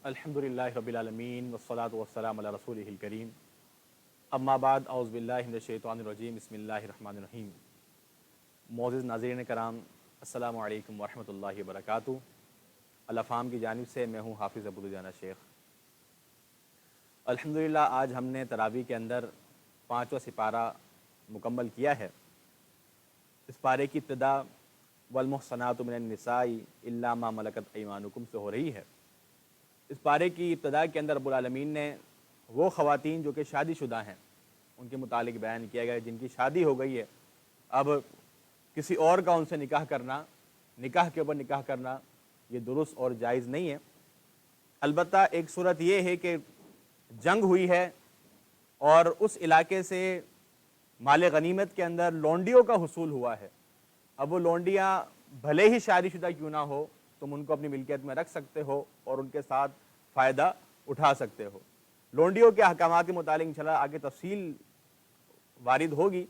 الحمدللہ رب العالمین والصلاة والسلام علی رسولہ الکریم اما بعد اعوذ باللہ من الشیطان الرجیم بسم اللہ الرحمن الرحیم۔ معزز ناظرین کرام، السلام علیکم ورحمۃ اللہ وبرکاتہ۔ الافہام کی جانب سے میں ہوں حافظ ابوالجانا شیخ۔ الحمدللہ آج ہم نے تراویح کے اندر 5واں سپارہ مکمل کیا ہے۔ اس پارے کی ابتدا والمحصنات من النساء الا ما ملکت ایمانکم سے ہو رہی ہے۔ اس پارے کی ابتدا کے اندر رب العالمین نے وہ خواتین جو کہ شادی شدہ ہیں ان کے متعلق بیان کیا گیا، جن کی شادی ہو گئی ہے، اب کسی اور کا ان سے نکاح کرنا، نکاح کے اوپر نکاح کرنا یہ درست اور جائز نہیں ہے۔ البتہ ایک صورت یہ ہے کہ جنگ ہوئی ہے اور اس علاقے سے مال غنیمت کے اندر لونڈیوں کا حصول ہوا ہے۔ اب وہ لونڈیاں بھلے ہی شادی شدہ کیوں نہ ہو، تم ان کو اپنی ملکیت میں رکھ سکتے ہو اور ان کے ساتھ فائدہ اٹھا سکتے ہو۔ لونڈیوں کے احکامات کے متعلق انشاءاللہ آگے تفصیل وارد ہوگی۔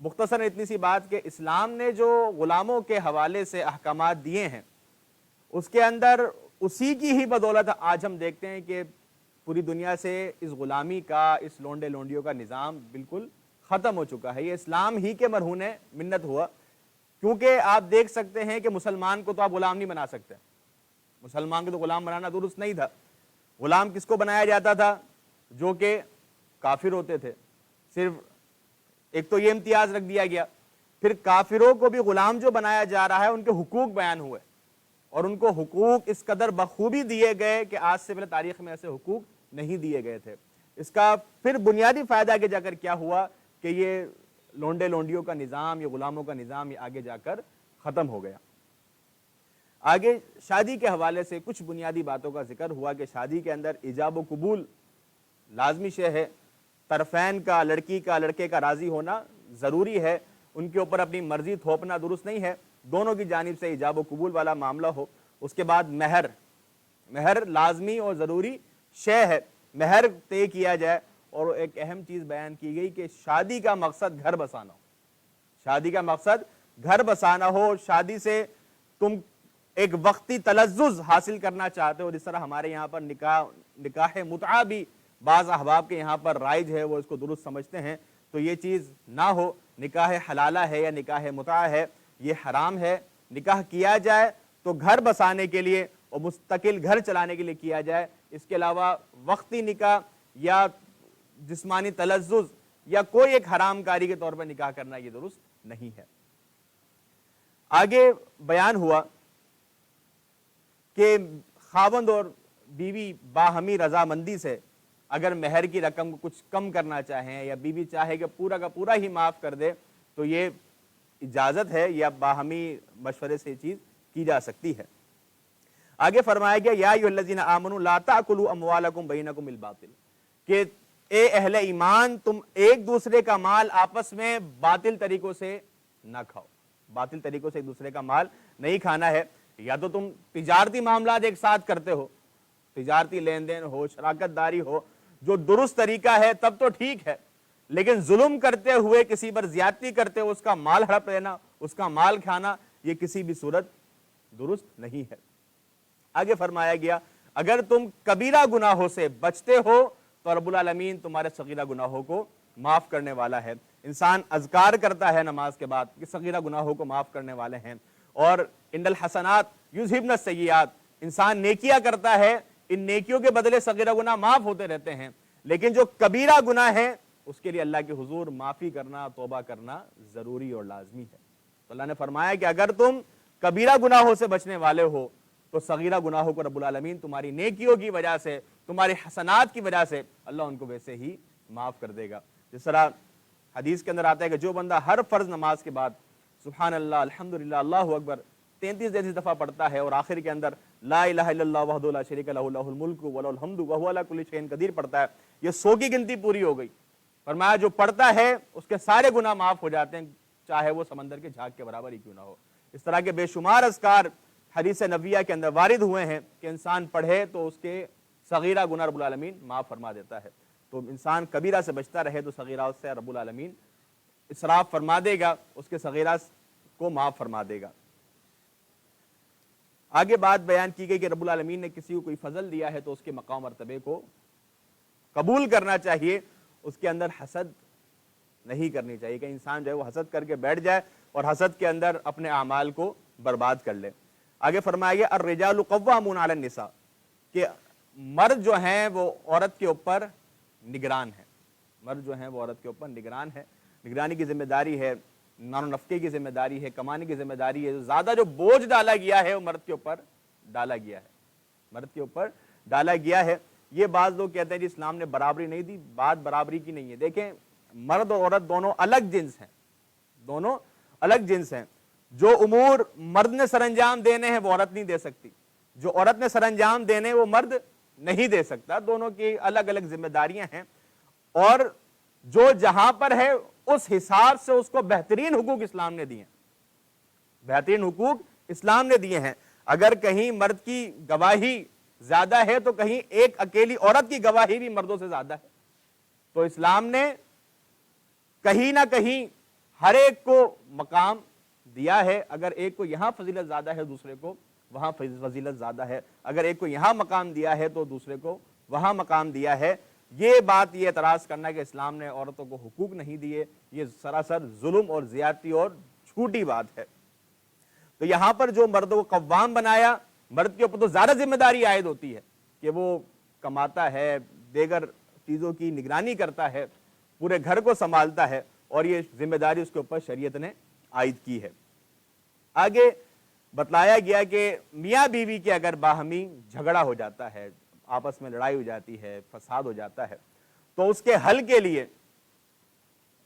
مختصر اتنی سی بات کہ اسلام نے جو غلاموں کے حوالے سے احکامات دیے ہیں اس کے اندر اسی کی ہی بدولت آج ہم دیکھتے ہیں کہ پوری دنیا سے اس غلامی کا، اس لونڈے لونڈیوں کا نظام بالکل ختم ہو چکا ہے۔ یہ اسلام ہی کے مرہون منت ہوا، کیونکہ آپ دیکھ سکتے ہیں کہ مسلمان کو تو آپ غلام نہیں بنا سکتے۔ مسلمان کو تو غلام بنانا درست نہیں تھا۔ غلام کس کو بنایا جاتا تھا؟ جو کہ کافر ہوتے تھے۔ صرف ایک تو یہ امتیاز رکھ دیا گیا، پھر کافروں کو بھی غلام جو بنایا جا رہا ہے ان کے حقوق بیان ہوئے، اور ان کو حقوق اس قدر بخوبی دیے گئے کہ آج سے پہلے تاریخ میں ایسے حقوق نہیں دیے گئے تھے۔ اس کا پھر بنیادی فائدہ آگے جا کر کیا ہوا کہ یہ لونڈے لونڈیوں کا نظام، یہ غلاموں کا نظام یہ آگے جا کر ختم ہو گیا۔ آگے شادی کے حوالے سے کچھ بنیادی باتوں کا ذکر ہوا کہ شادی کے اندر ایجاب و قبول لازمی شے ہے، طرفین کا، لڑکی کا لڑکے کا راضی ہونا ضروری ہے، ان کے اوپر اپنی مرضی تھوپنا درست نہیں ہے، دونوں کی جانب سے ایجاب و قبول والا معاملہ ہو۔ اس کے بعد مہر لازمی اور ضروری شے ہے، مہر طے کیا جائے، اور ایک اہم چیز بیان کی گئی کہ شادی کا مقصد گھر بسانا ہو۔ شادی کا مقصد گھر بسانا ہو، شادی سے تم ایک وقتی تلذذ حاصل کرنا چاہتے ہو، جس طرح ہمارے یہاں پر نکاح متعہ بھی بعض احباب کے یہاں پر رائج ہے، وہ اس کو درست سمجھتے ہیں، تو یہ چیز نہ ہو۔ نکاح حلالہ ہے یا نکاح متعہ ہے یہ حرام ہے۔ نکاح کیا جائے تو گھر بسانے کے لیے اور مستقل گھر چلانے کے لیے کیا جائے، اس کے علاوہ وقتی نکاح یا جسمانی تلذذ یا کوئی ایک حرام کاری کے طور پر نکاح کرنا یہ درست نہیں ہے۔ آگے بیان ہوا کہ خاوند اور بیوی باہمی رضامندی سے اگر مہر کی رقم کو کچھ کم کرنا چاہیں یا بیوی چاہے کہ پورا کا پورا ہی معاف کر دے تو یہ اجازت ہے یا باہمی مشورے سے یہ چیز کی جا سکتی ہے۔ آگے فرمایا گیا یا ایھا الذین آمنوا لا تأکلوا اموالکم بینکم بالباطل، کہ اے اہل ایمان تم ایک دوسرے کا مال آپس میں باطل طریقوں سے نہ کھاؤ۔ باطل طریقوں سے ایک دوسرے کا مال نہیں کھانا ہے۔ یا تو تم تجارتی معاملات ایک ساتھ کرتے ہو، تجارتی لین دین ہو، شراکت داری ہو، جو درست طریقہ ہے تب تو ٹھیک ہے، لیکن ظلم کرتے ہوئے کسی پر زیادتی کرتے ہوئے اس کا مال ہڑپ لینا، اس کا مال کھانا، یہ کسی بھی صورت درست نہیں ہے۔ آگے فرمایا گیا اگر تم کبیرہ گناہوں سے بچتے ہو تو رب العالمین تمہارے صغیرہ گناہوں کو معاف کرنے والا ہے۔ انسان اذکار کرتا ہے نماز کے بعد کہ صغیرہ گناہوں کو معاف کرنے والے ہیں، اور ان الحسنات یذہبن السیئات، انسان نیکیاں کرتا ہے، ان نیکیوں کے بدلے صغیرہ گناہ معاف ہوتے رہتے ہیں، لیکن جو کبیرہ گناہ ہے اس کے لیے اللہ کے حضور معافی کرنا، توبہ کرنا ضروری اور لازمی ہے۔ تو اللہ نے فرمایا کہ اگر تم کبیرہ گناہوں سے بچنے والے ہو تو صغیرہ گناہوں کو رب العالمین تمہاری نیکیوں کی وجہ سے، تمہاری حسنات کی وجہ سے اللہ ان کو ویسے ہی معاف کر دے گا۔ جس طرح حدیث کے اندر آتا ہے کہ جو بندہ ہر فرض نماز کے بعد سبحان اللہ، الحمدللہ، اللہ اکبر 33 دفعہ پڑھتا ہے اور آخر کے اندر لا الہ الا اللہ وحدہ لا شریک لہ لہ الملک ولہ الحمد وہو علی کل شیء قدیر پڑھتا ہے، یہ 100 کی گنتی پوری ہو گئی۔ فرمایا جو پڑھتا ہے اس کے سارے گناہ معاف ہو جاتے ہیں، چاہے وہ سمندر کے جھاگ کے برابر ہی کیوں نہ ہو۔ اس طرح کے بے شمار اذکار حدیث نبویہ کے اندر وارد ہوئے ہیں کہ انسان پڑھے تو اس کے صغیرہ گناہ رب العالمین معاف فرما دیتا ہے۔ تو انسان کبیرہ سے بچتا رہے تو صغیرہ سے رب العالمین اسراف فرما دے گا، اس کے صغیرہ کو معاف فرما دے گا۔ آگے بات بیان کی گئی کہ رب العالمین نے کسی کو کوئی فضل دیا ہے تو اس کے مقام مرتبے کو قبول کرنا چاہیے، اس کے اندر حسد نہیں کرنی چاہیے کہ انسان جو ہے وہ حسد کر کے بیٹھ جائے اور حسد کے اندر اپنے اعمال کو برباد کر لے۔ آگے فرمایا گیا الرجال قوامون علی النساء، کہ مرد جو ہیں وہ عورت کے اوپر نگران ہیں، مرد جو ہیں وہ عورت کے اوپر نگران ہے، نگرانی کی ذمہ داری ہے، نان و نفقے کی ذمہ داری ہے، کمانے کی ذمہ داری ہے، زیادہ جو بوجھ ڈالا گیا ہے وہ مرد کے اوپر ڈالا گیا ہے، مرد کے اوپر ڈالا گیا ہے۔ یہ بعض لوگ کہتے ہیں جی اسلام نے برابری نہیں دی، بات برابری کی نہیں ہے۔ دیکھیں مرد اور عورت دونوں الگ جنس ہیں، دونوں الگ جنس ہیں، جو امور مرد نے سر انجام دینے ہیں وہ عورت نہیں دے سکتی، جو عورت نے سر انجام دینے وہ مرد نہیں دے سکتا، دونوں کی الگ الگ ذمہ داریاں ہیں، اور جو جہاں پر ہے اس حساب سے اس کو بہترین حقوق اسلام نے دیے ہیں، بہترین حقوق اسلام نے دیے ہیں۔ اگر کہیں مرد کی گواہی زیادہ ہے تو کہیں ایک اکیلی عورت کی گواہی بھی مردوں سے زیادہ ہے، تو اسلام نے کہیں نہ کہیں ہر ایک کو مقام دیا ہے۔ اگر ایک کو یہاں فضیلت زیادہ ہے دوسرے کو وہاں فضیلت زیادہ ہے، اگر ایک کو یہاں مقام دیا ہے تو دوسرے کو وہاں مقام دیا ہے۔ یہ بات یہ اعتراض کرنا کہ اسلام نے عورتوں کو حقوق نہیں دیے، یہ سراسر ظلم اور زیادتی اور جھوٹی بات ہے۔ تو یہاں پر جو مردوں کو قوام بنایا، مرد کے اوپر تو زیادہ ذمہ داری عائد ہوتی ہے کہ وہ کماتا ہے، دیگر چیزوں کی نگرانی کرتا ہے، پورے گھر کو سنبھالتا ہے، اور یہ ذمہ داری اس کے اوپر شریعت نے عائد کی ہے۔ آگے بتلایا گیا کہ میاں بیوی کے اگر باہمی جھگڑا ہو جاتا ہے، آپس میں لڑائی ہو جاتی ہے، فساد ہو جاتا ہے، تو اس کے حل کے لیے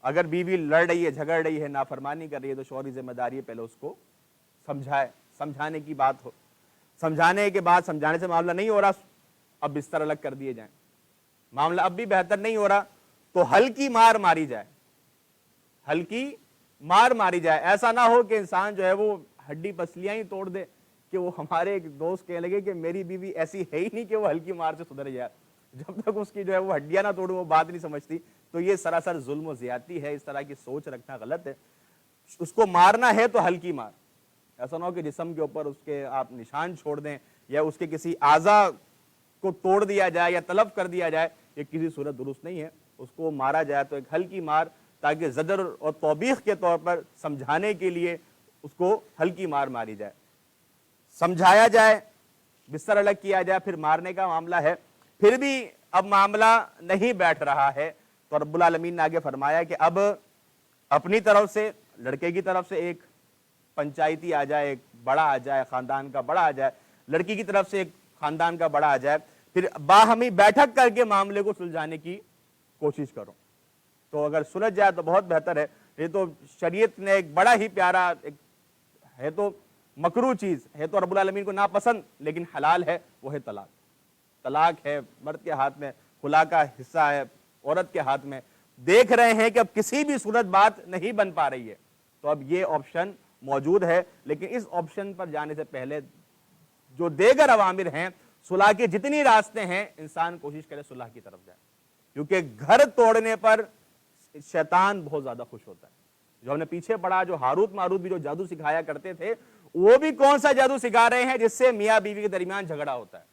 اگر بیوی لڑ رہی ہے، جھگڑ رہی ہے، نافرمانی کر رہی ہے، تو شوہر کی ذمہ داری ہے پہلے اس کو سمجھائے، سمجھانے کی بات ہو، سمجھانے کے بعد سمجھانے سے معاملہ نہیں ہو رہا اب بستر الگ کر دیے جائیں، معاملہ اب بھی بہتر نہیں ہو رہا تو ہلکی مار ماری جائے، ہلکی مار ماری جائے۔ ایسا نہ ہو کہ انسان جو ہے وہ ہڈی پسلیاں ہی توڑ دے، کہ وہ ہمارے ایک دوست کہنے لگے کہ میری بیوی ایسی ہے ہی نہیں کہ وہ ہلکی مار سے سدھر جائے، جب تک اس کی جو ہے وہ ہڈیاں نہ توڑوں وہ بات نہیں سمجھتی۔ تو یہ سراسر ظلم و زیادتی ہے، اس طرح کی سوچ رکھنا غلط ہے۔ اس کو مارنا ہے تو ہلکی مار، ایسا نہ ہو کہ جسم کے اوپر اس کے آپ نشان چھوڑ دیں یا اس کے کسی اعضاء کو توڑ دیا جائے یا تلف کر دیا جائے، یہ کسی صورت درست نہیں ہے۔ اس کو مارا جائے تو ایک ہلکی مار، تاکہ زجر اور توبیخ کے طور پر سمجھانے کے لیے اس کو ہلکی مار ماری جائے، سمجھایا جائے، بستر الگ کیا جائے، پھر مارنے کا معاملہ ہے، پھر بھی اب معاملہ نہیں بیٹھ رہا ہے تو رب العالمین نے آگے فرمایا کہ اب اپنی طرف سے، لڑکے کی طرف سے ایک پنچایتی آ جائے، ایک بڑا آ جائے، خاندان کا بڑا آ جائے، لڑکی کی طرف سے ایک خاندان کا بڑا آ جائے، پھر باہمی بیٹھک کر کے معاملے کو سلجھانے کی کوشش کرو۔ تو اگر سلجھ جائے تو بہت بہتر ہے۔ یہ تو شریعت نے ایک بڑا ہی پیارا، ایک ہے تو مکروہ چیز ہے، تو رب العالمین کو ناپسند لیکن حلال ہے، وہ ہے طلاق۔ طلاق ہے مرد کے ہاتھ میں، خلا کا حصہ ہے عورت کے ہاتھ میں۔ دیکھ رہے ہیں کہ اب کسی بھی صورت بات نہیں بن پا رہی ہے تو اب یہ آپشن موجود ہے، لیکن اس آپشن پر جانے سے پہلے جو دیگر عوامر ہیں، صلح کے جتنی راستے ہیں، انسان کوشش کرے صلح کی طرف جائے، کیونکہ گھر توڑنے پر شیطان بہت زیادہ خوش ہوتا ہے۔ جو ہم نے پیچھے پڑھا، جو ہاروت ماروت بھی جو جادو سکھایا کرتے تھے، وہ بھی کون سا جادو سکھا رہے ہیں جس سے میاں بیوی کے درمیان جھگڑا ہوتا ہے۔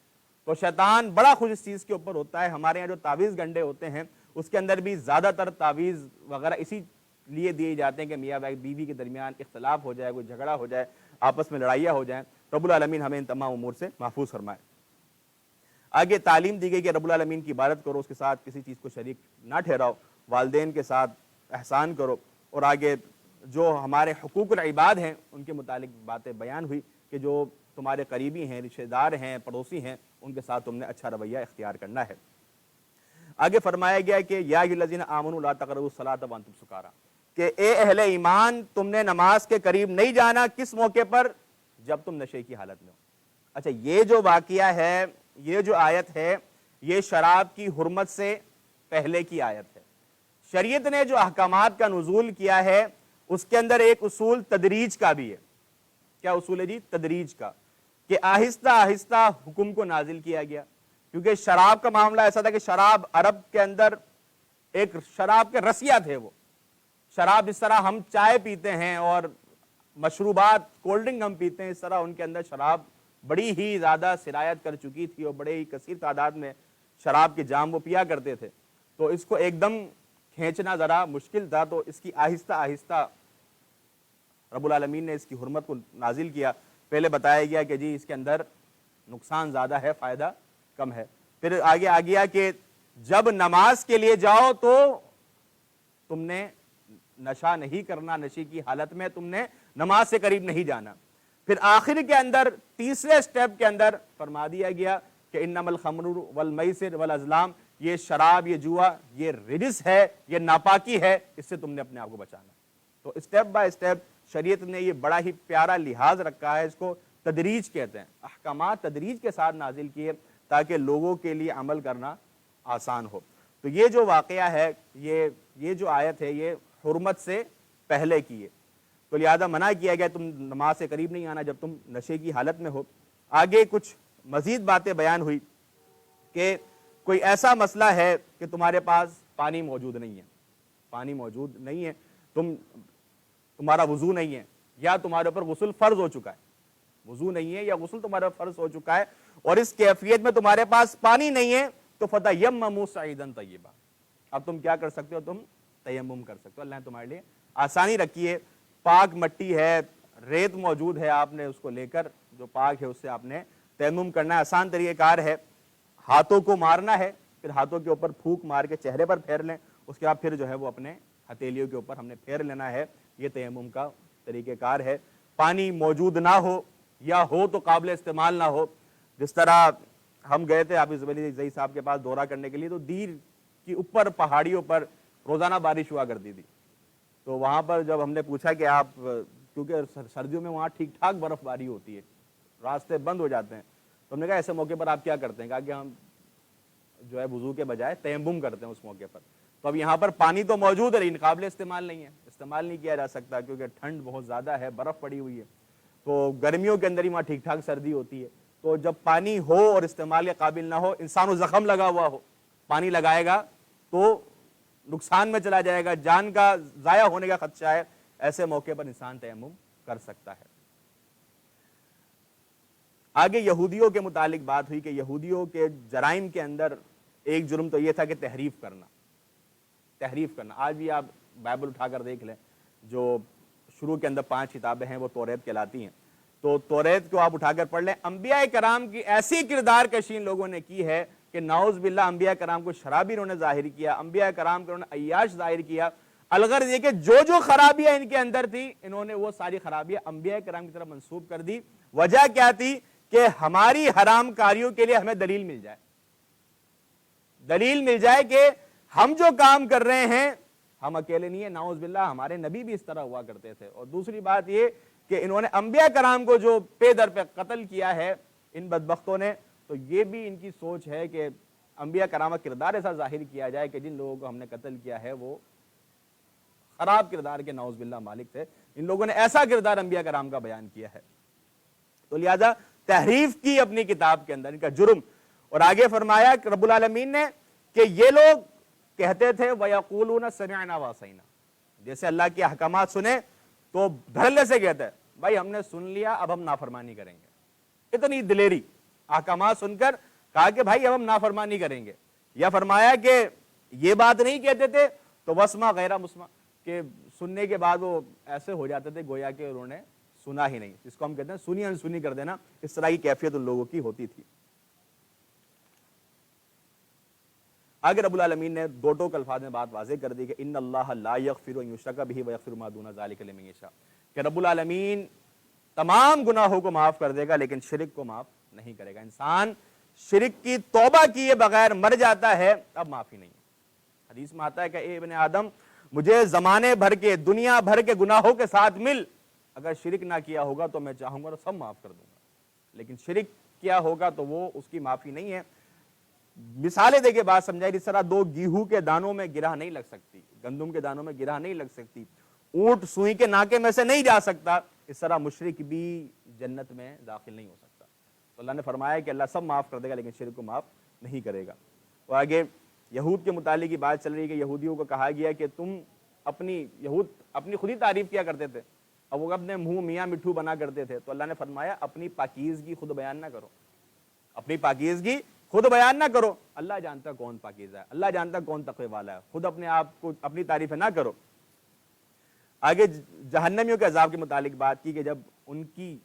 تو شیطان بڑا خوش اس چیز کے اوپر ہوتا ہے۔ ہمارے یہاں جو تعویذ گنڈے ہوتے ہیں اس کے اندر بھی زیادہ تر تعویذ وغیرہ اسی لیے دیے جاتے ہیں کہ میاں بیوی کے درمیان اختلاف ہو جائے، کوئی جھگڑا ہو جائے، آپس میں لڑائیاں ہو جائیں۔ رب العالمین ہمیں ان تمام امور سے محفوظ فرمائے۔ آگے تعلیم دی گئی کہ رب العالمین کی عبادت کرو، اس کے ساتھ کسی چیز کو شریک نہ ٹھہراؤ، والدین کے ساتھ احسان کرو، اور آگے جو ہمارے حقوق العباد ہیں ان کے متعلق باتیں بیان ہوئی کہ جو تمہارے قریبی ہیں، رشتہ دار ہیں، پڑوسی ہیں، ان کے ساتھ تم نے اچھا رویہ اختیار کرنا ہے۔ آگے فرمایا گیا کہ یا ایھا الذین آمنوا لا تقربوا الصلاۃ وانتم سکارا، کہ اے اہل ایمان تم نے نماز کے قریب نہیں جانا، کس موقع پر؟ جب تم نشے کی حالت میں ہو۔ اچھا، یہ جو واقعہ ہے، یہ جو آیت ہے، یہ شراب کی حرمت سے پہلے کی آیت ہے۔ شریعت نے جو احکامات کا نزول کیا ہے اس کے اندر ایک اصول تدریج کا بھی ہے۔ کیا اصول ہے جی؟ تدریج کا، کہ آہستہ آہستہ حکم کو نازل کیا گیا، کیونکہ شراب کا معاملہ ایسا تھا کہ شراب عرب کے اندر ایک شراب کے رسیا تھے۔ وہ شراب جس طرح ہم چائے پیتے ہیں اور مشروبات، کولڈ ڈرنک ہم پیتے ہیں، اس طرح ان کے اندر شراب بڑی ہی زیادہ سرایت کر چکی تھی اور بڑے ہی کثیر تعداد میں شراب کے جام وہ پیا کرتے تھے، تو اس کو ایک دم کھینچنا ذرا مشکل تھا، تو اس کی آہستہ آہستہ رب العالمین نے اس کی حرمت کو نازل کیا۔ پہلے بتایا گیا کہ جی اس کے اندر نقصان زیادہ ہے، فائدہ کم ہے۔ پھر آگے آ گیا کہ جب نماز کے لیے جاؤ تو تم نے نشہ نہیں کرنا، نشے کی حالت میں تم نے نماز سے قریب نہیں جانا۔ پھر آخر کے اندر تیسرے سٹیپ کے اندر فرما دیا گیا کہ انما الخمر والمیسر والازلام، یہ شراب، یہ جوا، یہ رجس ہے، یہ ناپاکی ہے، اس سے تم نے اپنے آپ کو بچانا۔ تو اسٹیپ بائی اسٹیپ شریعت نے یہ بڑا ہی پیارا لحاظ رکھا ہے، اس کو تدریج کہتے ہیں، احکامات تدریج کے ساتھ نازل کیے تاکہ لوگوں کے لیے عمل کرنا آسان ہو۔ تو یہ جو واقعہ ہے، یہ جو آیت ہے، یہ حرمت سے پہلے کی ہے، تو لہذا منع کیا گیا تم نماز سے قریب نہیں آنا جب تم نشے کی حالت میں ہو۔ آگے کچھ مزید باتیں بیان ہوئی کہ کوئی ایسا مسئلہ ہے کہ تمہارے پاس پانی موجود نہیں ہے، پانی موجود نہیں ہے، تمہارا وضو نہیں ہے، یا تمہارے اوپر غسل فرض ہو چکا ہے، وضو نہیں ہے یا غسل تمہارے اوپر فرض ہو چکا ہے، اور اس کیفیت میں تمہارے پاس پانی نہیں ہے، تو فَتَيَمَّمُوا صَعِيدًا طَيِّبًا، اب تم کیا کر سکتے ہو؟ تم تیمم کر سکتے ہو۔ اللہ نے تمہارے لیے آسانی رکھی ہے، پاک مٹی ہے، ریت موجود ہے، آپ نے اس کو لے کر جو پاک ہے اس سے آپ نے تیمم کرنا ہے، آسان طریقہ کار ہے۔ ہاتھوں کو مارنا ہے، پھر ہاتھوں کے اوپر پھونک مار کے چہرے پر پھیر لیں، اس کے بعد پھر جو ہے وہ اپنے ہتھیلیوں کے اوپر ہم نے پھیر لینا ہے، یہ تیمم کا طریقہ کار ہے۔ پانی موجود نہ ہو یا ہو تو قابل استعمال نہ ہو، جس طرح ہم گئے تھے حافظ ولی زئی صاحب کے پاس دورہ کرنے کے لیے، تو دیر کی اوپر پہاڑیوں پر روزانہ بارش ہوا کرتی تھی، تو وہاں پر جب ہم نے پوچھا کہ آپ، کیونکہ سردیوں میں وہاں ٹھیک ٹھاک برف باری ہوتی ہے، راستے بند ہو جاتے ہیں، تو ہم نے کہا ایسے موقع پر آپ کیا کرتے ہیں؟ کہا کہ ہم جو ہے وضو کے بجائے تیمم کرتے ہیں اس موقع پر۔ تو اب یہاں پر پانی تو موجود ہے لیکن قابل استعمال نہیں ہے، استعمال نہیں کیا جا سکتا کیونکہ ٹھنڈ بہت زیادہ ہے، برف پڑی ہوئی ہے، تو گرمیوں کے اندر ہی وہاں ٹھیک ٹھاک سردی ہوتی ہے، تو جب پانی ہو اور استعمال کے قابل نہ ہو، انسان کو زخم لگا ہوا ہو، پانی لگائے گا تو نقصان میں چلا جائے گا، جان کا ضائع ہونے کا خدشہ ہے، ایسے موقع پر انسان تیمم کر سکتا ہے۔ آگے یہودیوں کے متعلق بات ہوئی کہ یہودیوں کے جرائم کے اندر ایک جرم تو یہ تھا کہ تحریف کرنا، تحریف کرنا۔ آج بھی آپ بائبل اٹھا کر دیکھ لیں، جو شروع کے اندر 5 کتابیں ہیں وہ توریت کہلاتی ہیں، تو توریت کو آپ اٹھا کر پڑھ لیں، انبیاء کرام کی ایسی کردار کشی ان لوگوں نے کی ہے کہ نعوذ باللہ انبیاء کرام کو شرابی انہوں نے ظاہر کیا، انبیاء کرام کو انہوں نے عیاش ظاہر کیا، الغرض یہ کہ جو خرابیاں ان کے اندر تھی انہوں نے وہ ساری خرابیاں انبیاء کرام کی طرف منسوب کر دی۔ وجہ کیا تھی؟ کہ ہماری حرام کاریوں کے لیے ہمیں دلیل مل جائے، دلیل مل جائے کہ ہم جو کام کر رہے ہیں ہم اکیلے نہیں ہیں، نعوذ باللہ ہمارے نبی بھی اس طرح ہوا کرتے تھے۔ اور دوسری بات یہ کہ انہوں نے انبیاء کرام کو جو پے در پہ قتل کیا ہے ان بدبختوں نے، تو یہ بھی ان کی سوچ ہے کہ انبیاء کرام کا کردار ایسا ظاہر کیا جائے کہ جن لوگوں کو ہم نے قتل کیا ہے وہ خراب کردار کے نعوذ باللہ مالک تھے، ان لوگوں نے ایسا کردار انبیاء کرام کا بیان کیا ہے، تو لہذا تحریف کی اپنی کتاب کے اندر ان کا جرم۔ اور آگے فرمایا کہ رب العالمین نے کہ یہ لوگ کہتے تھے وَيَقُولُونَ سَمِعْنَا وَعَصَيْنَا، جیسے اللہ کے احکامات سنے تو دھڑلے سے کہتے ہیں بھائی ہم نے سن لیا اب ہم نافرمانی کریں گے، اتنی دلیری، احکامات سن کر کہا کہ بھائی اب ہم نافرمانی کریں گے۔ یا فرمایا کہ یہ بات نہیں کہتے تھے تو وسمع غیر مسمع، کہ سننے کے بعد وہ ایسے ہو جاتے تھے گویا کہ انہوں نے سنا ہی نہیں، اس کو ہم کہتے ہیں سنی انسنی کر دینا، اس طرح کی کیفیت ان لوگوں کی ہوتی تھی۔ آگے رب العالمین نے دو ٹوک الفاظ میں بات واضح کر دی کہ ان اللہ لا یغفر ان یشرک بہ ویغفر ما دون ذلک لمن یشاء، کہ رب العالمین تمام گناہوں کو معاف کر دے گا لیکن شرک کو معاف نہیں کرے گا۔ انسان شرک کی توبہ کیے بغیر مر جاتا ہے اب معافی نہیں ہے۔ حدیث میں آتا ہے کہ اے ابن آدم مجھے زمانے بھر کے دنیا بھر کے گناہوں کے ساتھ مل، اگر شرک نہ کیا ہوگا تو میں چاہوں گا تو سب معاف کر دوں گا، لیکن شرک کیا ہوگا تو وہ اس کی معافی نہیں ہے۔ مثالیں دے کے بات سمجھائی، جس طرح دو گیہوں کے دانوں میں گرہ نہیں لگ سکتی، گندم کے دانوں میں گرہ نہیں لگ سکتی، اونٹ سوئی کے ناکے میں سے نہیں جا سکتا، اس طرح مشرک بھی جنت میں داخل نہیں ہو سکتا۔ تو اللہ نے فرمایا کہ اللہ سب معاف کر دے گا لیکن شرک کو معاف نہیں کرے گا۔ اور آگے یہود کے متعلق بات چل رہی ہے کہ یہودیوں کو کہا گیا کہ تم اپنی خود ہی تعریف کیا کرتے تھے اب وہ اپنے منہ میاں مٹھو بنا کرتے تھے، تو اللہ نے فرمایا اپنی پاکیزگی خود بیان نہ کرو، اپنی پاکیزگی خود بیان نہ کرو، اللہ جانتا کون پاکیزہ ہے، اللہ جانتا کون تقوی والا ہے، خود اپنے آپ کو اپنی تعریفیں نہ کرو۔ آگے جہنمیوں کے عذاب کے متعلق بات کی کہ جب ان کی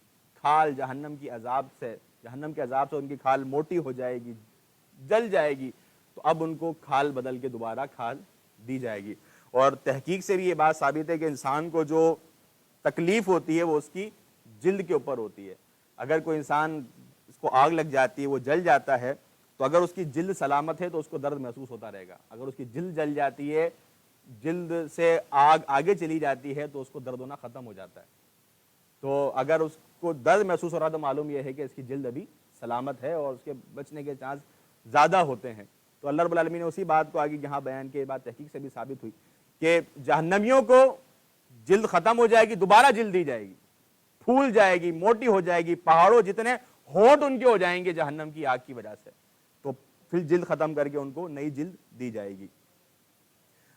کھال جہنم کے عذاب سے ان کی کھال موٹی ہو جائے گی، جل جائے گی، تو اب ان کو کھال بدل کے دوبارہ کھال دی جائے گی۔ اور تحقیق سے بھی یہ بات ثابت ہے کہ انسان کو جو تکلیف ہوتی ہے وہ اس کی جلد کے اوپر ہوتی ہے۔ اگر کوئی انسان اس کو آگ لگ جاتی ہے، وہ جل جاتا ہے، تو اگر اس کی جلد سلامت ہے تو اس کو درد محسوس ہوتا رہے گا، اگر اس کی جلد جل جاتی ہے، جلد سے آگ آگے چلی جاتی ہے، تو اس کو درد ہونا ختم ہو جاتا ہے۔ تو اگر اس کو درد محسوس ہو رہا تو معلوم یہ ہے کہ اس کی جلد ابھی سلامت ہے اور اس کے بچنے کے چانس زیادہ ہوتے ہیں۔ تو اللہ رب العالمین نے اسی بات کو آگے یہاں بیان کی، بات تحقیق سے بھی ثابت ہوئی کہ جہنمیوں کو جلد ختم ہو جائے گی، دوبارہ جلد دی جائے گی، پھول جائے گی، موٹی ہو جائے گی، پہاڑوں جتنے ہونٹ ان کے ہو جائیں گے جہنم کی آگ کی وجہ سے، تو پھر جلد ختم کر کے ان کو نئی جلد دی جائے گی۔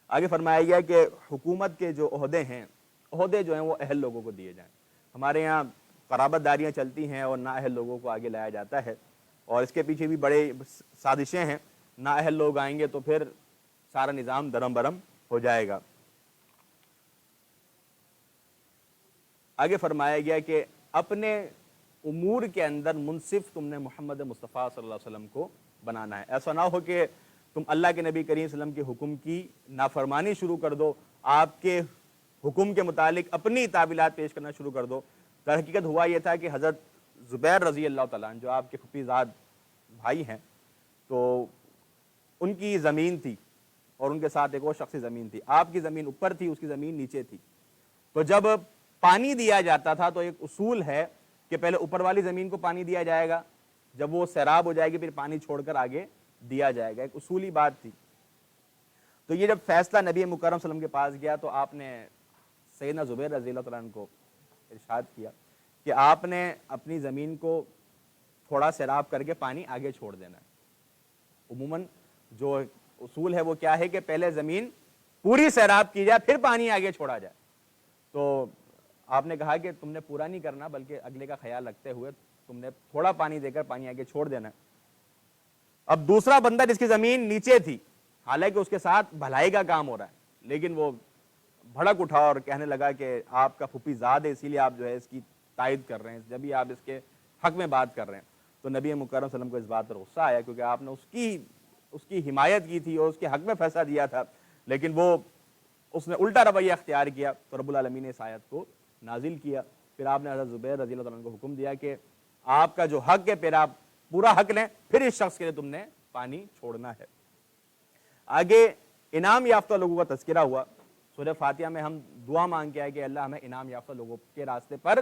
آگے فرمایا گیا کہ حکومت کے جو عہدے جو ہیں وہ اہل لوگوں کو دیے جائیں۔ ہمارے یہاں قرابت داریاں چلتی ہیں اور نااہل لوگوں کو آگے لایا جاتا ہے، اور اس کے پیچھے بھی بڑے سازشیں ہیں، نااہل لوگ آئیں گے تو پھر سارا نظام درم برم ہو جائے گا۔ آگے فرمایا گیا کہ اپنے امور کے اندر منصف تم نے محمد مصطفیٰ صلی اللہ علیہ وسلم کو بنانا ہے۔ ایسا نہ ہو کہ تم اللہ کے نبی کریم صلی اللہ علیہ وسلم کے حکم کی نافرمانی شروع کر دو، آپ کے حکم کے متعلق اپنی تعویلات پیش کرنا شروع کر دو۔ در حقیقت ہوا یہ تھا کہ حضرت زبیر رضی اللہ تعالیٰ عنہ جو آپ کے پھپھی زاد بھائی ہیں، تو ان کی زمین تھی اور ان کے ساتھ ایک اور شخصی زمین تھی، آپ کی زمین اوپر تھی، اس کی زمین نیچے تھی۔ تو جب پانی دیا جاتا تھا تو ایک اصول ہے کہ پہلے اوپر والی زمین کو پانی دیا جائے گا، جب وہ سیراب ہو جائے گی پھر پانی چھوڑ کر آگے دیا جائے گا، ایک اصولی بات تھی۔ تو یہ جب فیصلہ نبی مکرم صلی اللہ علیہ وسلم کے پاس گیا تو آپ نے سیدنا زبیر رضی اللہ تعالیٰ عنہ کو ارشاد کیا کہ آپ نے اپنی زمین کو تھوڑا سیراب کر کے پانی آگے چھوڑ دینا ہے۔ عموماً جو اصول ہے وہ کیا ہے کہ پہلے زمین پوری سیراب کی جائے پھر پانی آگے چھوڑا جائے۔ تو آپ نے کہا کہ تم نے پورا نہیں کرنا بلکہ اگلے کا خیال رکھتے ہوئے تم نے تھوڑا پانی دے کر پانی آگے چھوڑ دینا ہے۔ اب دوسرا بندہ جس کی زمین نیچے تھی، حالانکہ اس کے ساتھ بھلائی کا کام ہو رہا ہے، لیکن وہ بھڑک اٹھا اور کہنے لگا کہ آپ کا پھپھی زاد ہے اسی لیے آپ جو ہے اس کی تائید کر رہے ہیں، جب بھی آپ اس کے حق میں بات کر رہے ہیں۔ تو نبی مکرم صلی اللہ علیہ وسلم کو اس بات پر غصہ آیا کیونکہ آپ نے اس کی حمایت کی تھی اور اس کے حق میں فیصلہ دیا تھا، لیکن اس نے الٹا رویہ اختیار کیا۔ تو رب العالمین نے اس آیت کو نازل کیا۔ پھر آپ نے حضرت زبیر رضی اللہ عنہ کو حکم دیا کہ آپ کا جو حق ہے پھر آپ پورا حق لیں، پھر اس شخص کے لیے تم نے پانی چھوڑنا ہے۔ آگے انعام یافتہ لوگوں کا تذکرہ ہوا۔ سورہ فاتحہ میں ہم دعا مانگ کے آئے کہ اللہ ہمیں انعام یافتہ لوگوں کے راستے پر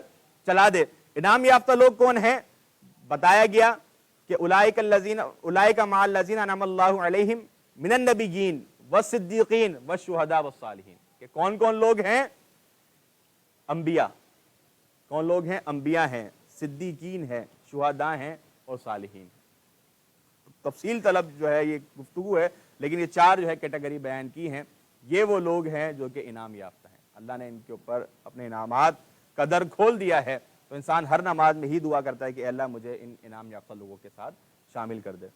چلا دے۔ انعام یافتہ لوگ کون ہیں؟ بتایا گیا کہ اولئک مع الذین انعم اللہ علیہم من النبیین والصدیقین والشہداء والصالحین، کہ کون کون لوگ ہیں؟ انبیاء۔ کون لوگ ہیں؟ انبیاء ہیں، صدیقین ہیں، شہداء ہیں اور صالحین۔ تفصیل طلب جو ہے یہ گفتگو ہے، لیکن یہ چار جو ہے کیٹیگری بیان کی ہیں، یہ وہ لوگ ہیں جو کہ انعام یافتہ ہیں۔ اللہ نے ان کے اوپر اپنے انعامات کا در کھول دیا ہے، تو انسان ہر نماز میں ہی دعا کرتا ہے کہ اے اللہ مجھے ان انعام یافتہ لوگوں کے ساتھ شامل کر دے۔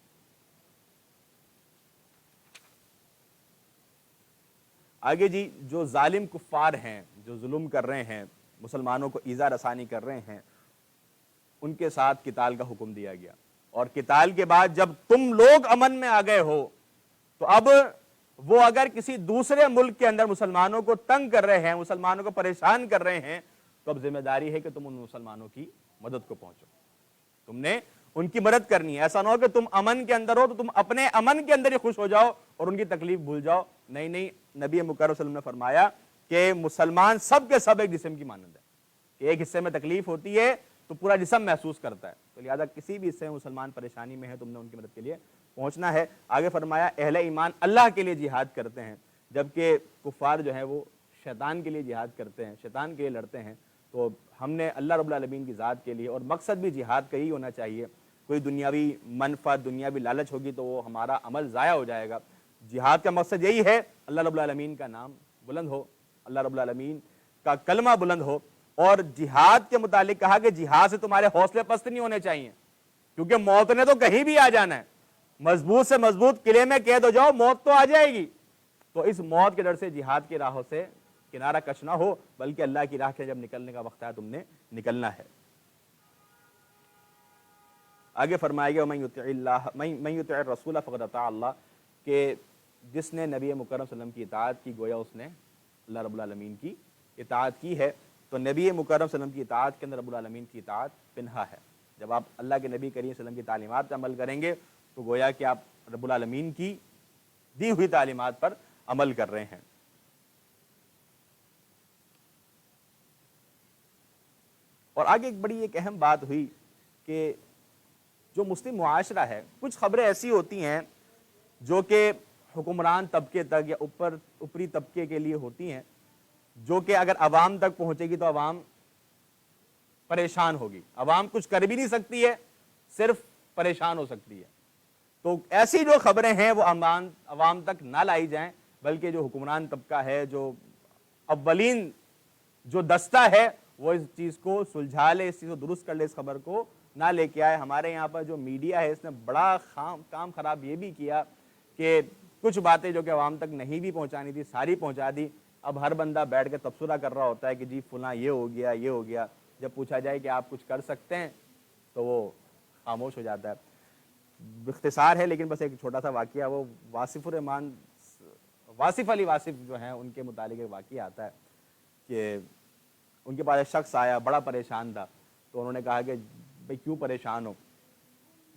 آگے جی، جو ظالم کفار ہیں، جو ظلم کر رہے ہیں، مسلمانوں کو ایذا رسانی کر رہے ہیں، ان کے ساتھ قتال کا حکم دیا گیا۔ اور قتال کے بعد جب تم لوگ امن میں آ گئے ہو تو اب وہ اگر کسی دوسرے ملک کے اندر مسلمانوں کو تنگ کر رہے ہیں، مسلمانوں کو پریشان کر رہے ہیں، تو اب ذمہ داری ہے کہ تم ان مسلمانوں کی مدد کو پہنچو، تم نے ان کی مدد کرنی ہے۔ ایسا نہ ہو کہ تم امن کے اندر ہو تو تم اپنے امن کے اندر ہی خوش ہو جاؤ اور ان کی تکلیف بھول جاؤ۔ نہیں، نبی مکرم صلی اللہ علیہ وسلم نے فرمایا کہ مسلمان سب کے سب ایک جسم کی مانند ہے، کہ ایک حصے میں تکلیف ہوتی ہے تو پورا جسم محسوس کرتا ہے، تو لہذا کسی بھی حصے میں مسلمان پریشانی میں ہے تم نے ان کی مدد کے لیے پہنچنا ہے۔ آگے فرمایا اہل ایمان اللہ کے لیے جہاد کرتے ہیں، جبکہ کفار جو ہیں وہ شیطان کے لیے جہاد کرتے ہیں، شیطان کے لیے لڑتے ہیں۔ تو ہم نے اللہ رب العالمین کی ذات کے لیے، اور مقصد بھی جہاد کا ہی ہونا چاہیے، کوئی دنیاوی منفعت، دنیاوی لالچ ہوگی تو وہ ہمارا عمل ضائع ہو جائے گا۔ جہاد کا مقصد یہی ہے اللہ رب العالمین کا نام بلند ہو، اللہ رب العالمین کا کلمہ بلند ہو، اور جہاد کے متعلق کہا کہ جہاد سے تمہارے حوصلے پست نہیں ہونے چاہیے، کیونکہ موت نے تو کہیں بھی آ جانا ہے، مضبوط سے مضبوط قلعے میں قید ہو جاؤ موت تو آ جائے گی، تو اس موت کے ڈر سے جہاد کی راہوں سے کنارہ کش نہ ہو، بلکہ اللہ کی راہ کے جب نکلنے کا وقت ہے تم نے نکلنا ہے۔ آگے فرمایا گیا من یطع الرسول فقد اطاع اللہ، کہ جس نے نبی مکرم صلی اللہ علیہ وسلم کی اطاعت کی گویا اس نے اللہ رب العالمین کی اطاعت کی ہے۔ تو نبی مکرم صلی اللہ علیہ وسلم کی اطاعت کے اندر رب العالمین کی اطاعت پنہا ہے۔ جب آپ اللہ کے نبی کریم صلی اللہ علیہ وسلم کی تعلیمات پر عمل کریں گے تو گویا کہ آپ رب العالمین کی دی ہوئی تعلیمات پر عمل کر رہے ہیں۔ اور آگے ایک بڑی ایک اہم بات ہوئی کہ جو مسلم معاشرہ ہے، کچھ خبریں ایسی ہوتی ہیں جو کہ حکمران طبقے تک یا اوپری طبقے کے لیے ہوتی ہیں، جو کہ اگر عوام تک پہنچے گی تو عوام پریشان ہوگی، عوام کچھ کر بھی نہیں سکتی ہے، صرف پریشان ہو سکتی ہے۔ تو ایسی جو خبریں ہیں وہ عوام تک نہ لائی جائیں، بلکہ جو حکمران طبقہ ہے، جو اولین جو دستہ ہے، وہ اس چیز کو سلجھا لے، اس چیز کو درست کر لے، اس خبر کو نہ لے کے آئے۔ ہمارے یہاں پر جو میڈیا ہے اس نے بڑا کام خراب یہ بھی کیا کہ کچھ باتیں جو کہ عوام تک نہیں بھی پہنچانی تھی ساری پہنچا دی۔ اب ہر بندہ بیٹھ کے تبصرہ کر رہا ہوتا ہے کہ جی فلاں یہ ہو گیا یہ ہو گیا، جب پوچھا جائے کہ آپ کچھ کر سکتے ہیں تو وہ خاموش ہو جاتا ہے۔ اختصار ہے لیکن بس ایک چھوٹا سا واقعہ، وہ واصف علی واصف جو ہیں ان کے متعلق ایک واقعہ آتا ہے کہ ان کے پاس ایک شخص آیا، بڑا پریشان تھا، تو انہوں نے کہا کہ بھئی کیوں پریشان ہو؟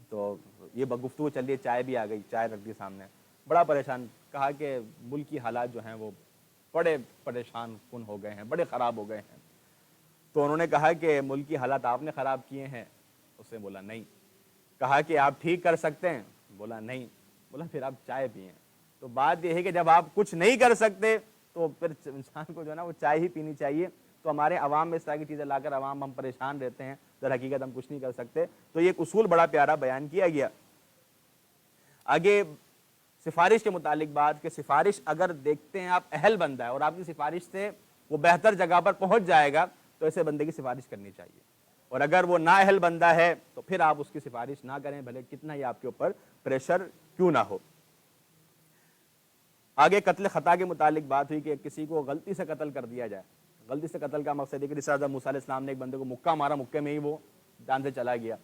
تو یہ گفتگو چل رہی ہے، چائے بھی آ گئی، چائے رکھ دی سامنے، بڑا پریشان، کہا کہ ملک کی حالات جو ہیں وہ بڑے پریشان کن ہو گئے ہیں، بڑے خراب ہو گئے ہیں۔ تو انہوں نے کہا کہ ملک کی حالات آپ نے خراب کیے ہیں؟ اس نے بولا نہیں۔ کہا کہ آپ ٹھیک کر سکتے ہیں؟ بولا نہیں۔ بولا پھر آپ چائے پئیں۔ تو بات یہ ہے کہ جب آپ کچھ نہیں کر سکتے تو پھر انسان کو جو ہے نا وہ چائے ہی پینی چاہیے۔ تو ہمارے عوام میں اس طرح کی چیزیں لا کر ہم پریشان رہتے ہیں، در حقیقت ہم کچھ نہیں کر سکتے۔ تو یہ ایک اصول بڑا پیارا بیان کیا گیا۔ آگے سفارش کے متعلق بات کہ سفارش اگر دیکھتے ہیں آپ اہل بندہ ہے اور آپ کی سفارش سے وہ بہتر جگہ پر پہنچ جائے گا تو ایسے بندے کی سفارش کرنی چاہیے، اور اگر وہ نااہل بندہ ہے تو پھر آپ اس کی سفارش نہ کریں، بھلے کتنا ہی آپ کے اوپر پریشر کیوں نہ ہو۔ آگے قتل خطا کے متعلق بات ہوئی کہ کسی کو غلطی سے قتل کر دیا جائے۔ غلطی سے قتل کا مقصد ہے کہ جس طرح موسیٰ علیہ السلام نے ایک بندے کو مکہ مارا، مکے میں ہی وہ جان سے چلا گیا۔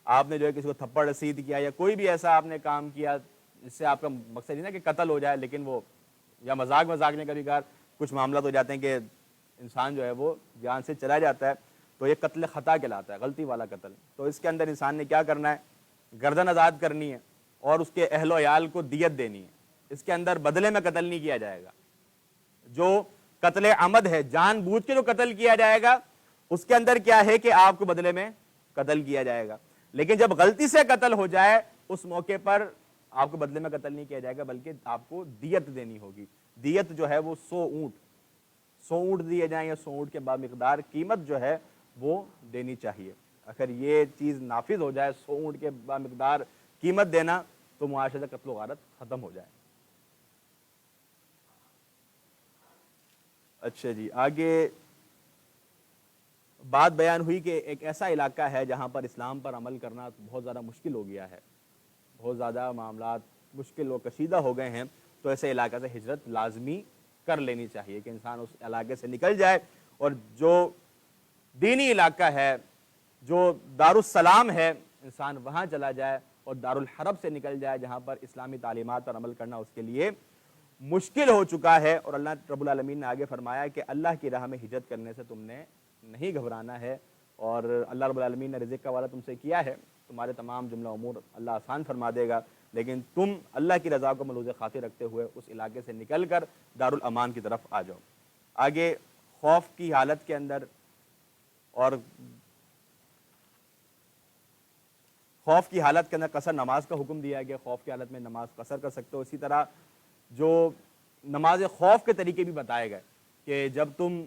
آپ نے جو ہے کسی کو تھپڑ رسید کیا یا کوئی بھی ایسا آپ نے کام کیا جس سے آپ کا مقصد یہ نا کہ قتل ہو جائے، لیکن وہ یا مذاق نے کبھی کہا کچھ معاملات ہو جاتے ہیں کہ انسان جو ہے وہ جان سے چلا جاتا ہے، تو یہ قتل خطا کہلاتا ہے، غلطی والا قتل۔ تو اس کے اندر انسان نے کیا کرنا ہے؟ گردن آزاد کرنی ہے اور اس کے اہل و عیال کو دیت دینی ہے۔ اس کے اندر بدلے میں قتل نہیں کیا جائے گا۔ جو قتل عمد ہے، جان بوجھ کے جو قتل کیا جائے گا، اس کے اندر کیا ہے کہ آپ کو بدلے میں قتل کیا جائے گا۔ لیکن جب غلطی سے قتل ہو جائے اس موقع پر آپ کو بدلے میں قتل نہیں کیا جائے گا، بلکہ آپ کو دیت دینی ہوگی۔ دیت جو ہے وہ 100 اونٹ دیے جائیں یا 100 اونٹ کے بامقدار قیمت جو ہے وہ دینی چاہیے۔ اگر یہ چیز نافذ ہو جائے 100 اونٹ کے بامقدار قیمت دینا، تو معاشرے سے قتل و غارت ختم ہو جائے۔ اچھا جی، آگے بات بیان ہوئی کہ ایک ایسا علاقہ ہے جہاں پر اسلام پر عمل کرنا بہت زیادہ مشکل ہو گیا ہے، بہت زیادہ معاملات مشکل و کشیدہ ہو گئے ہیں، تو ایسے علاقے سے ہجرت لازمی کر لینی چاہیے کہ انسان اس علاقے سے نکل جائے اور جو دینی علاقہ ہے، جو دارالسلام ہے، انسان وہاں چلا جائے اور دارالحرب سے نکل جائے جہاں پر اسلامی تعلیمات پر عمل کرنا اس کے لیے مشکل ہو چکا ہے۔ اور اللہ رب العالمین نے آگے فرمایا کہ اللہ کی راہ میں ہجرت کرنے سے تم نے نہیں گھبرانا ہے، اور اللہ رب العالمین نے رزق کا وعدہ تم سے کیا ہے، تمہارے تمام جملہ امور اللہ آسان فرما دے گا، لیکن تم اللہ کی رضا کو ملحوظ خاطر رکھتے ہوئے اس علاقے سے نکل کر دارالامان کی طرف آ جاؤ۔ آگے خوف کی حالت کے اندر اور خوف کی حالت کے اندر قصر نماز کا حکم دیا گیا، خوف کی حالت میں نماز قصر کر سکتے ہو۔ اسی طرح جو نماز خوف کے طریقے بھی بتائے گئے کہ جب تم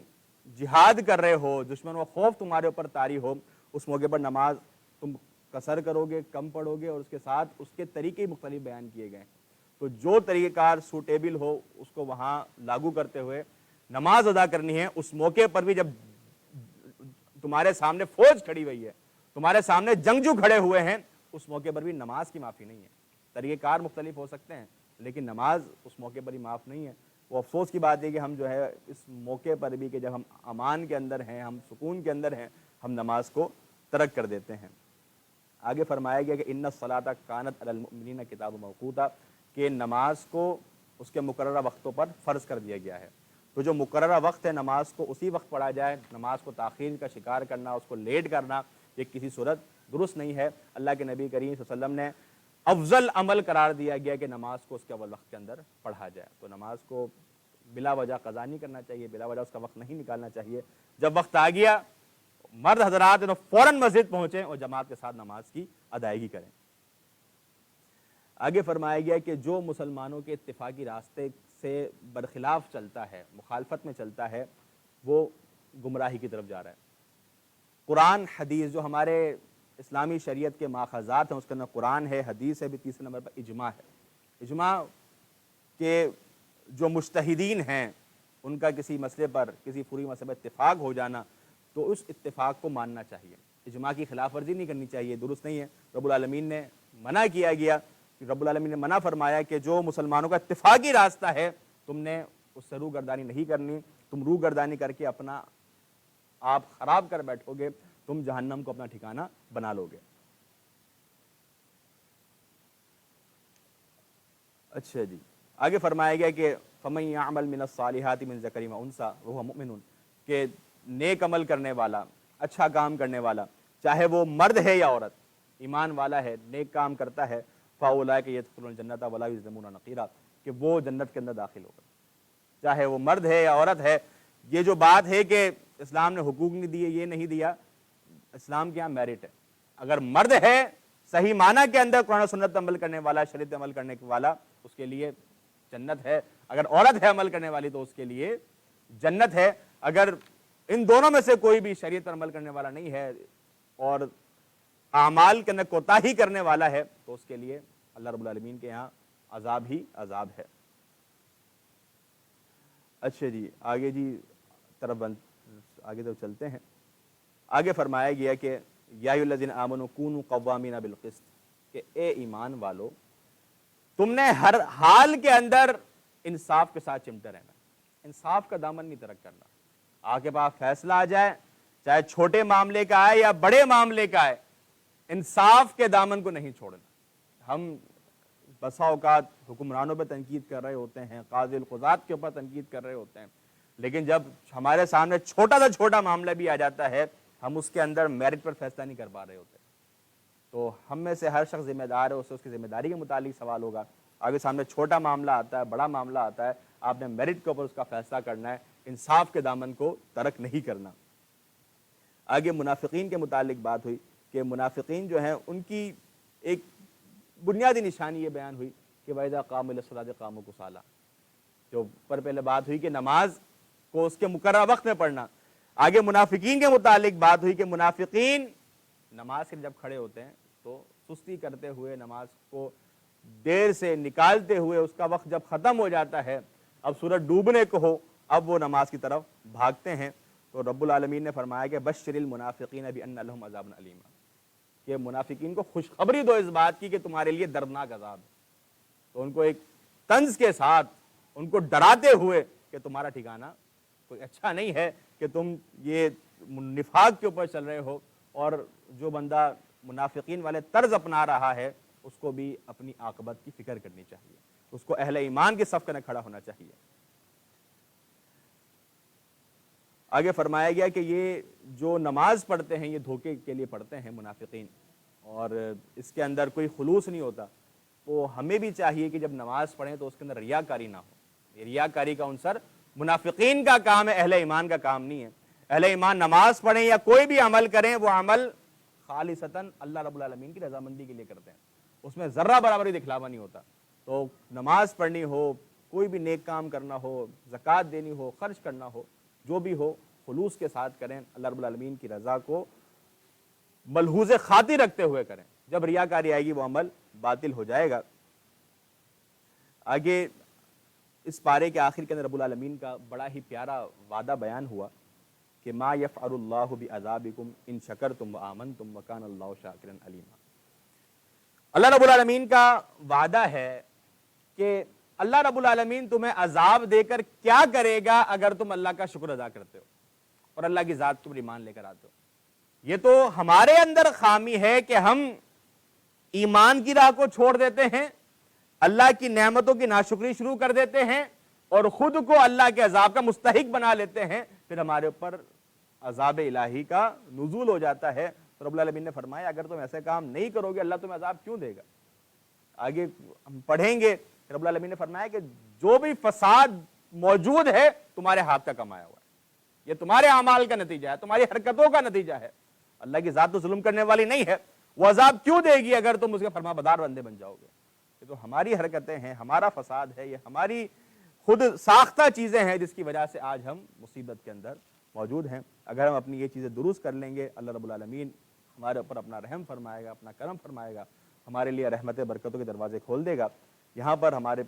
جہاد کر رہے ہو، دشمن و خوف تمہارے اوپر طاری ہو، اس موقع پر نماز تم قصر کرو گے، کم پڑھو گے، اور اس کے ساتھ اس کے طریقے مختلف بیان کیے گئے۔ تو جو طریقہ کار سوٹیبل ہو اس کو وہاں لاگو کرتے ہوئے نماز ادا کرنی ہے۔ اس موقع پر بھی جب تمہارے سامنے فوج کھڑی ہوئی ہے، تمہارے سامنے جنگجو کھڑے ہوئے ہیں، اس موقع پر بھی نماز کی معافی نہیں ہے۔ طریقہ کار مختلف ہو سکتے ہیں لیکن نماز اس موقع پر ہی معاف نہیں ہے۔ وہ افسوس کی بات ہے کہ ہم جو ہے اس موقع پر بھی کہ جب ہم امان کے اندر ہیں، ہم سکون کے اندر ہیں، ہم نماز کو ترک کر دیتے ہیں۔ آگے فرمایا گیا کہ ان الصلاۃ کانت علی المؤمنین کتاب موقوتا، کہ نماز کو اس کے مقررہ وقتوں پر فرض کر دیا گیا ہے۔ تو جو مقررہ وقت ہے نماز کو اسی وقت پڑھا جائے، نماز کو تاخیر کا شکار کرنا، اس کو لیٹ کرنا، یہ کسی صورت درست نہیں ہے۔ اللہ کے نبی کریم صلی اللہ علیہ وسلم نے افضل عمل قرار دیا گیا کہ نماز کو اس کے اول وقت کے اندر پڑھا جائے۔ تو نماز کو بلا وجہ قضا نہیں کرنا چاہیے، بلا وجہ اس کا وقت نہیں نکالنا چاہیے۔ جب وقت آ گیا مرد حضرات فوراً مسجد پہنچیں اور جماعت کے ساتھ نماز کی ادائیگی کریں۔ آگے فرمایا گیا کہ جو مسلمانوں کے اتفاقی راستے سے برخلاف چلتا ہے، مخالفت میں چلتا ہے، وہ گمراہی کی طرف جا رہا ہے۔ قرآن حدیث جو ہمارے اسلامی شریعت کے ماخذات ہیں، اس کے اندر قرآن ہے، حدیث ہے، بھی تیسرے نمبر پر اجماع ہے۔ اجماع کے جو مجتہدین ہیں ان کا کسی مسئلے پر، کسی فروعی مسئلے پر اتفاق ہو جانا، تو اس اتفاق کو ماننا چاہیے، اجماع کی خلاف ورزی نہیں کرنی چاہیے، درست نہیں ہے۔ رب العالمین نے منع کیا گیا، رب العالمین نے منع فرمایا کہ جو مسلمانوں کا اتفاقی راستہ ہے تم نے اس سے روگردانی نہیں کرنی، تم روگردانی کر کے اپنا آپ خراب کر بیٹھو گے، تم جہنم کو اپنا ٹھکانہ بنا لو گے۔ اچھا جی، آگے فرمایا گیا کہ فَمَن يَعْمَلْ مِنَ الصَّالِحَاتِ مِن ذَكَرٍ وَأُنثَىٰ وَهُوَ مُؤْمِنٌ، کہ نیک عمل کرنے والا، اچھا کام کرنے والا، چاہے وہ مرد ہے یا عورت، ایمان والا ہے، نیک کام کرتا ہے، فَأُولَٰئِكَ يَدْخُلُونَ الْجَنَّةَ وَلَا يُظْلَمُونَ نَقِيرًا، کہ وہ جنت کے اندر داخل ہوگا، چاہے وہ مرد ہے یا عورت ہے۔ یہ جو بات ہے کہ اسلام نے حقوق نہیں دیے، یہ نہیں دیا، اسلام کے یہاں میرٹ ہے۔ اگر مرد ہے صحیح معنی کے اندر قرآن و سنت پر عمل کرنے والا، شریعت پر عمل کرنے والا، اس کے لیے جنت ہے۔ اگر عورت ہے عمل کرنے والی تو اس کے لیے جنت ہے۔ اگر ان دونوں میں سے کوئی بھی شریعت پر عمل کرنے والا نہیں ہے اور اعمال کے اندر کوتاہی کرنے والا ہے تو اس کے لیے اللہ رب العالمین کے یہاں عذاب ہی عذاب ہے۔ اچھا جی، آگے طرف چلتے ہیں۔ آگے فرمایا گیا کہ یا ایھا الذین آمنوا کونوا قوامین بالقسط، کہ اے ایمان والو تم نے ہر حال کے اندر انصاف کے ساتھ چمٹے رہنا، انصاف کا دامن نہیں ترک کرنا۔ آپ کے پاس فیصلہ آ جائے، چاہے چھوٹے معاملے کا آئے یا بڑے معاملے کا آئے، انصاف کے دامن کو نہیں چھوڑنا۔ ہم بسا اوقات حکمرانوں پہ تنقید کر رہے ہوتے ہیں، قاضی القضات کے اوپر تنقید کر رہے ہوتے ہیں، لیکن جب ہمارے سامنے چھوٹا سے چھوٹا معاملہ بھی آ جاتا ہے ہم اس کے اندر میرٹ پر فیصلہ نہیں کر پا رہے ہوتے۔ تو ہم میں سے ہر شخص ذمہ دار ہے، اس سے اس کی ذمہ داری کے متعلق سوال ہوگا۔ آگے سامنے چھوٹا معاملہ آتا ہے، بڑا معاملہ آتا ہے، آپ نے میرٹ کے اوپر اس کا فیصلہ کرنا ہے، انصاف کے دامن کو ترک نہیں کرنا۔ آگے منافقین کے متعلق بات ہوئی کہ منافقین جو ہیں ان کی ایک بنیادی نشانی یہ بیان ہوئی کہ وَإِذَا قَامُوا إِلَى الصَّلَاةِ قَامُوا كُسَالَىٰ، جو پہلے بات ہوئی کہ نماز کو اس کے مقررہ وقت میں پڑھنا۔ آگے منافقین کے متعلق بات ہوئی کہ منافقین نماز کے جب کھڑے ہوتے ہیں تو سستی کرتے ہوئے، نماز کو دیر سے نکالتے ہوئے، اس کا وقت جب ختم ہو جاتا ہے، اب سورج ڈوبنے کو ہو، اب وہ نماز کی طرف بھاگتے ہیں۔ تو رب العالمین نے فرمایا کہ بشر المنافقین بان لهم عذابا الیما، کہ منافقین کو خوشخبری دو اس بات کی کہ تمہارے لیے دردناک عذاب ہے۔ تو ان کو ایک طنز کے ساتھ، ان کو ڈراتے ہوئے کہ تمہارا ٹھکانہ کوئی اچھا نہیں ہے، کہ تم یہ نفاق کے اوپر چل رہے ہو، اور جو بندہ منافقین والے طرز اپنا رہا ہے اس کو بھی اپنی عاقبت کی فکر کرنی چاہیے، اس کو اہل ایمان کے صف میں کھڑا ہونا چاہیے۔ آگے فرمایا گیا کہ یہ جو نماز پڑھتے ہیں یہ دھوکے کے لیے پڑھتے ہیں منافقین، اور اس کے اندر کوئی خلوص نہیں ہوتا۔ تو ہمیں بھی چاہیے کہ جب نماز پڑھیں تو اس کے اندر ریاکاری نہ ہو۔ یہ ریاکاری کا عنصر منافقین کا کام ہے، اہل ایمان کا کام نہیں ہے۔ اہل ایمان نماز پڑھیں یا کوئی بھی عمل کریں، وہ عمل خالصتاً اللہ رب العالمین کی رضامندی کے لیے کرتے ہیں، اس میں ذرہ برابر بھی دکھلاوا نہیں ہوتا۔ تو نماز پڑھنی ہو، کوئی بھی نیک کام کرنا ہو، زکوٰۃ دینی ہو، خرچ کرنا ہو، جو بھی ہو خلوص کے ساتھ کریں، اللہ رب العالمین کی رضا کو ملحوظ خاطر رکھتے ہوئے کریں۔ جب ریاکاری آئے گی وہ عمل باطل ہو جائے گا۔ آگے اس پارے کے آخر کے اندر رب العالمین کا بڑا ہی پیارا وعدہ بیان ہوا کہ ما یفعل اللہ بعذابکم ان شکرتم وآمنتم وکان اللہ شاکرا علیما۔ اللہ رب العالمین کا وعدہ ہے کہ اللہ رب العالمین تمہیں عذاب دے کر کیا کرے گا اگر تم اللہ کا شکر ادا کرتے ہو اور اللہ کی ذات پر ایمان لے کر آتے ہو۔ یہ تو ہمارے اندر خامی ہے کہ ہم ایمان کی راہ کو چھوڑ دیتے ہیں، اللہ کی نعمتوں کی ناشکری شروع کر دیتے ہیں اور خود کو اللہ کے عذاب کا مستحق بنا لیتے ہیں، پھر ہمارے اوپر عذاب الہی کا نزول ہو جاتا ہے۔ تو رب العالمین نے فرمایا اگر تم ایسے کام نہیں کرو گے اللہ تمہیں عذاب کیوں دے گا؟ آگے ہم پڑھیں گے رب العالمین نے فرمایا کہ جو بھی فساد موجود ہے تمہارے ہاتھ کا کمایا ہوا ہے، یہ تمہارے اعمال کا نتیجہ ہے، تمہاری حرکتوں کا نتیجہ ہے۔ اللہ کی ذات تو ظلم کرنے والی نہیں ہے، وہ عذاب کیوں دے گی اگر تم اس کے فرما بردار بندے بن جاؤ گے؟ یہ تو ہماری حرکتیں ہیں، ہمارا فساد ہے، یہ ہماری خود ساختہ چیزیں ہیں جس کی وجہ سے آج ہم مصیبت کے اندر موجود ہیں۔ اگر ہم اپنی یہ چیزیں درست کر لیں گے اللہ رب العالمین ہمارے اوپر اپنا رحم فرمائے گا، اپنا کرم فرمائے گا، ہمارے لیے رحمت برکتوں کے دروازے کھول دے گا۔ یہاں پر ہمارے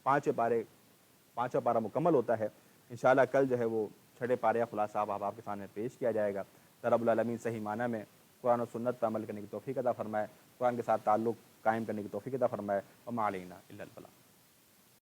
پانچواں پارہ مکمل ہوتا ہے۔ انشاءاللہ کل جو ہے وہ چھٹے پارے کا خلاصہ آپ کے سامنے پیش کیا جائے گا۔ رب العالمین صحیح معنی میں قرآن و سنت پر عمل کرنے کی توفیق عطا فرمائے، قرآن کے ساتھ تعلق قائم کرنے کی توفیق عطا فرمائے۔ وما علینا الا البلاغ۔